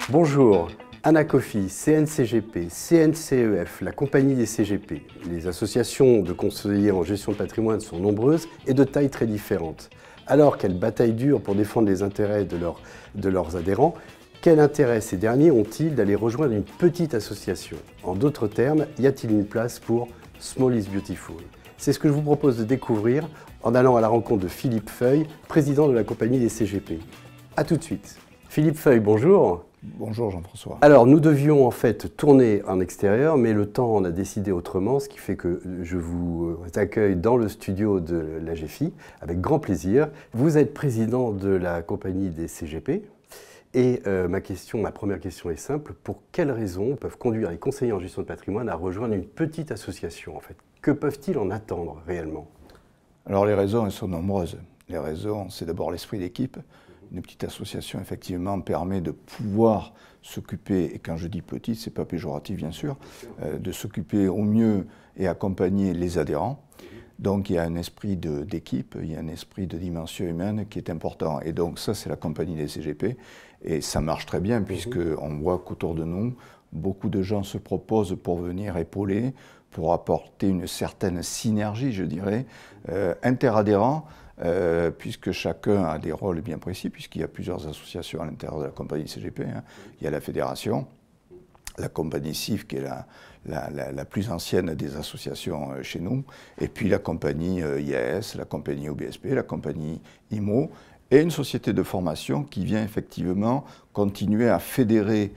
Bonjour, Anacofi, CNCGP, CNCEF, la compagnie des CGP. Les associations de conseillers en gestion de patrimoine sont nombreuses et de tailles très différentes. Alors qu'elles bataillent dur pour défendre les intérêts de leurs adhérents, quel intérêt ces derniers ont-ils d'aller rejoindre une petite association? En d'autres termes, y a-t-il une place pour Small is Beautiful? C'est ce que je vous propose de découvrir en allant à la rencontre de Philippe Feuille, président de la compagnie des CGP. A tout de suite. Philippe Feuille, bonjour. Bonjour Jean-François. Alors nous devions en fait tourner en extérieur, mais le temps en a décidé autrement, ce qui fait que je vous accueille dans le studio de l'AGFI avec grand plaisir. Vous êtes président de la compagnie des CGP et ma première question est simple. Pour quelles raisons peuvent conduire les conseillers en gestion de patrimoine à rejoindre une petite association en fait? Que peuvent-ils en attendre réellement? Alors les raisons, elles sont nombreuses. Les raisons, c'est d'abord l'esprit d'équipe. Une petite association, effectivement, permet de pouvoir s'occuper, et quand je dis petite, ce n'est pas péjoratif, bien sûr, de s'occuper au mieux et accompagner les adhérents. Donc il y a un esprit d'équipe, il y a un esprit de dimension humaine qui est important. Et donc ça, c'est la compagnie des CGP. Et ça marche très bien, puisqu'on voit qu'autour de nous, beaucoup de gens se proposent pour venir épauler, pour apporter une certaine synergie, je dirais, interadhérents, puisque chacun a des rôles bien précis, puisqu'il y a plusieurs associations à l'intérieur de la compagnie CGP. Il y a la fédération, la compagnie CIF, qui est la plus ancienne des associations chez nous, et puis la compagnie IAS, la compagnie OBSP, la compagnie IMO, et une société de formation qui vient effectivement continuer à fédérer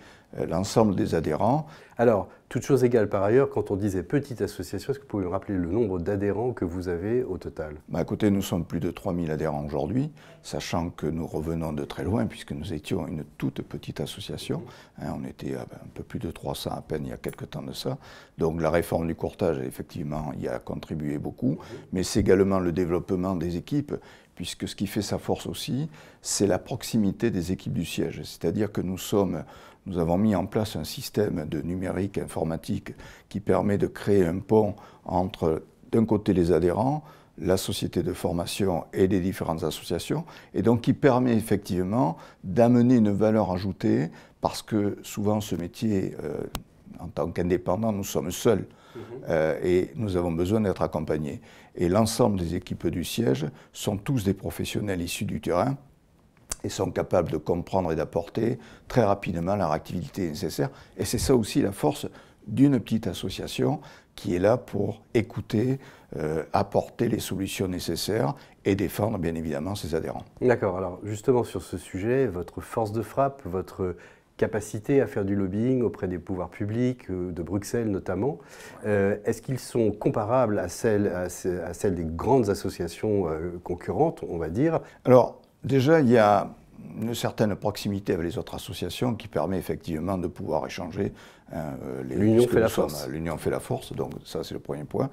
l'ensemble des adhérents. Alors, toute chose égale par ailleurs, quand on disait petite association, est-ce que vous pouvez me rappeler le nombre d'adhérents que vous avez au total? Écoutez, nous sommes plus de 3000 adhérents aujourd'hui, sachant que nous revenons de très loin, puisque nous étions une toute petite association. On était un peu plus de 300 à peine il y a quelques temps de ça. Donc la réforme du courtage, effectivement, y a contribué beaucoup, mais c'est également le développement des équipes, puisque ce qui fait sa force aussi, c'est la proximité des équipes du siège. C'est-à-dire que nous avons mis en place un système de numérique informatique qui permet de créer un pont entre, d'un côté, les adhérents, la société de formation et les différentes associations, et donc qui permet effectivement d'amener une valeur ajoutée, parce que souvent ce métier, en tant qu'indépendant, nous sommes seuls. Et nous avons besoin d'être accompagnés. Et l'ensemble des équipes du siège sont tous des professionnels issus du terrain et sont capables de comprendre et d'apporter très rapidement la réactivité nécessaire. Et c'est ça aussi la force d'une petite association qui est là pour écouter, apporter les solutions nécessaires et défendre bien évidemment ses adhérents. D'accord, alors justement sur ce sujet, votre force de frappe, votre capacité à faire du lobbying auprès des pouvoirs publics, de Bruxelles notamment. Est-ce qu'ils sont comparables à celles des grandes associations concurrentes, on va dire? Alors, déjà, il y a une certaine proximité avec les autres associations qui permet effectivement de pouvoir échanger. L'union fait la force. L'union fait la force, donc ça c'est le premier point.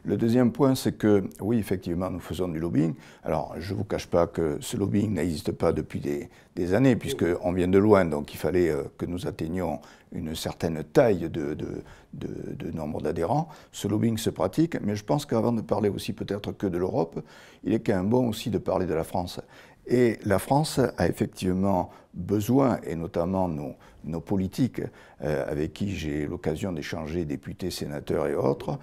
Le deuxième point, c'est que, oui, effectivement, nous faisons du lobbying. Alors, je ne vous cache pas que ce lobbying n'existe pas depuis des années, puisqu'on vient de loin, donc il fallait que nous atteignions une certaine taille de nombre d'adhérents. Ce lobbying se pratique, mais je pense qu'avant de parler aussi peut-être que de l'Europe, il est quand même bon aussi de parler de la France. Et la France a effectivement besoin, et notamment nos politiques, avec qui j'ai l'occasion d'échanger, députés, sénateurs et autres,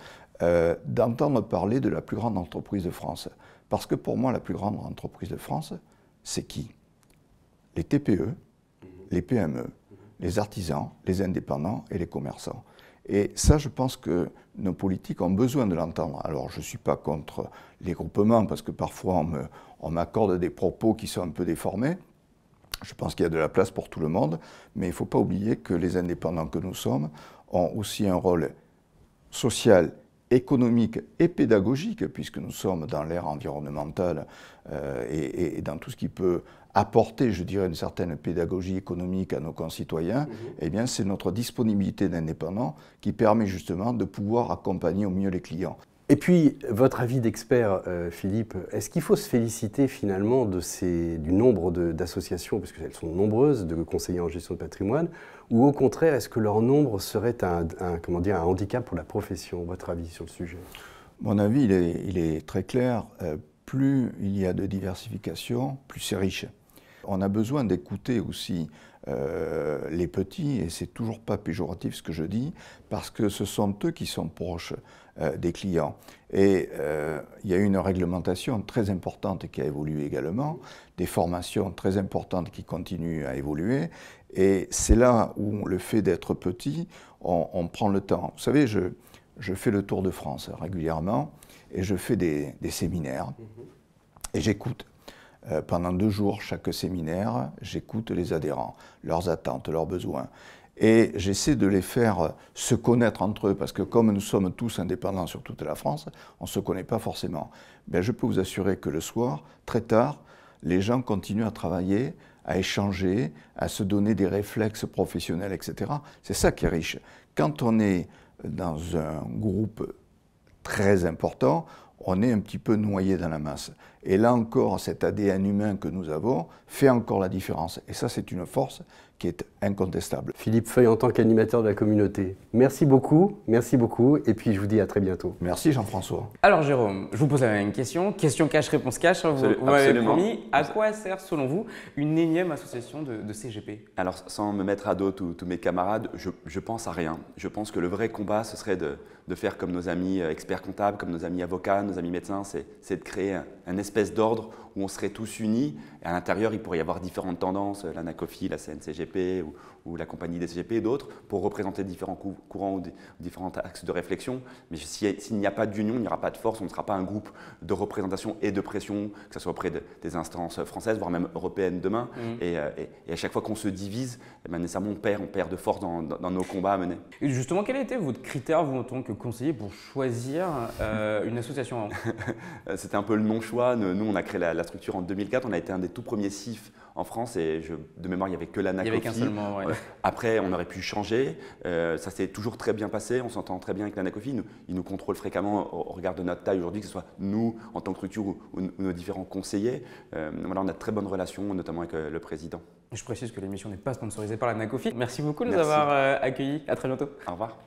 d'entendre parler de la plus grande entreprise de France. Parce que pour moi, la plus grande entreprise de France, c'est qui? Les TPE, les PME, les artisans, les indépendants et les commerçants. Et ça, je pense que nos politiques ont besoin de l'entendre. Alors, je ne suis pas contre les groupements, parce que parfois, on m'accorde des propos qui sont un peu déformés. Je pense qu'il y a de la place pour tout le monde, mais il ne faut pas oublier que les indépendants que nous sommes ont aussi un rôle social, économique et pédagogique, puisque nous sommes dans l'ère environnementale et dans tout ce qui peut apporter, je dirais, une certaine pédagogie économique à nos concitoyens, eh bien, c'est notre disponibilité d'indépendants qui permet justement de pouvoir accompagner au mieux les clients. Et puis, votre avis d'expert, Philippe, est-ce qu'il faut se féliciter finalement du nombre d'associations, parce qu'elles sont nombreuses, de conseillers en gestion de patrimoine, ou au contraire, est-ce que leur nombre serait un handicap pour la profession? Votre avis sur le sujet? Mon avis, il est très clair. Plus il y a de diversification, plus c'est riche. On a besoin d'écouter aussi les petits, et c'est toujours pas péjoratif ce que je dis, parce que ce sont eux qui sont proches des clients. Et il y a une réglementation très importante qui a évolué également, des formations très importantes qui continuent à évoluer, et c'est là où le fait d'être petit, on prend le temps. Vous savez, je fais le tour de France régulièrement, et je fais des séminaires, et j'écoute. Pendant 2 jours, chaque séminaire, j'écoute les adhérents, leurs attentes, leurs besoins. Et j'essaie de les faire se connaître entre eux, parce que comme nous sommes tous indépendants sur toute la France, on ne se connaît pas forcément. Ben, je peux vous assurer que le soir, très tard, les gens continuent à travailler, à échanger, à se donner des réflexes professionnels, etc. C'est ça qui est riche. Quand on est dans un groupe très important, on est un petit peu noyé dans la masse. Et là encore, cet ADN humain que nous avons fait encore la différence. Et ça, c'est une force qui est incontestable. Philippe Feuille, en tant qu'animateur de la communauté, merci beaucoup, et puis je vous dis à très bientôt. Merci Jean-François. Alors Jérôme, je vous pose la même question cache, réponse cache, hein, vous m'avez promis. À quoi sert selon vous une énième association de CGP? Alors sans me mettre à dos tous mes camarades, je pense à rien. Je pense que le vrai combat, ce serait de faire comme nos amis experts comptables, comme nos amis avocats, nos amis médecins, c'est de créer un espèce d'ordre où on serait tous unis. Et à l'intérieur, il pourrait y avoir différentes tendances, l'ANACOFI, la CNCGP ou la compagnie des CGP et d'autres, pour représenter différents courants ou différents axes de réflexion. Mais s'il n'y a pas d'union, il n'y aura pas de force, on ne sera pas un groupe de représentation et de pression, que ce soit auprès des instances françaises, voire même européennes demain. Et à chaque fois qu'on se divise, eh bien, nécessairement on perd de force dans nos combats à mener. Et justement, quel était votre critère, vous, en tant que conseiller, pour choisir une association? C'était un peu le non-choix. Nous, on a créé la structure en 2004. On a été un des tout premiers CIF en France et de mémoire, il n'y avait que l'ANACOFI. Il n'y avait qu'un seulement, ouais. Après, on aurait pu changer. Ça s'est toujours très bien passé. On s'entend très bien avec l'ANACOFI. Ils nous contrôlent fréquemment au regard de notre taille aujourd'hui, que ce soit nous en tant que structure ou nos différents conseillers. Voilà, on a de très bonnes relations, notamment avec le président. Je précise que l'émission n'est pas sponsorisée par l'ANACOFI. Merci beaucoup de nous avoir accueillis. À très bientôt. Au revoir.